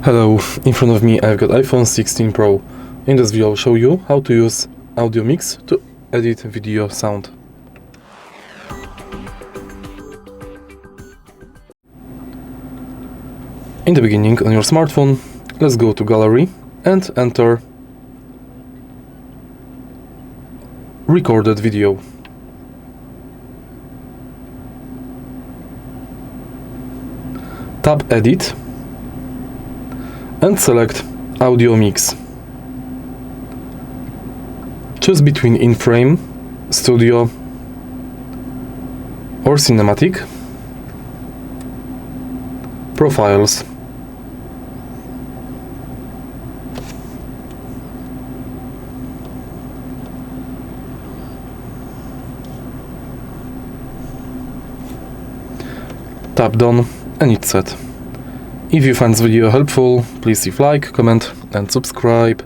Hello, in front of me I've got iPhone 16 Pro. In this video I'll show you how to use Audio Mix to edit video sound. In the beginning, on your smartphone, let's go to Gallery and enter Recorded Video. Tap Edit and select Audio Mix. Choose between In-Frame, Studio or Cinematic. Profiles. Tap Done and it's set. If you find this video helpful, please leave like, comment and subscribe.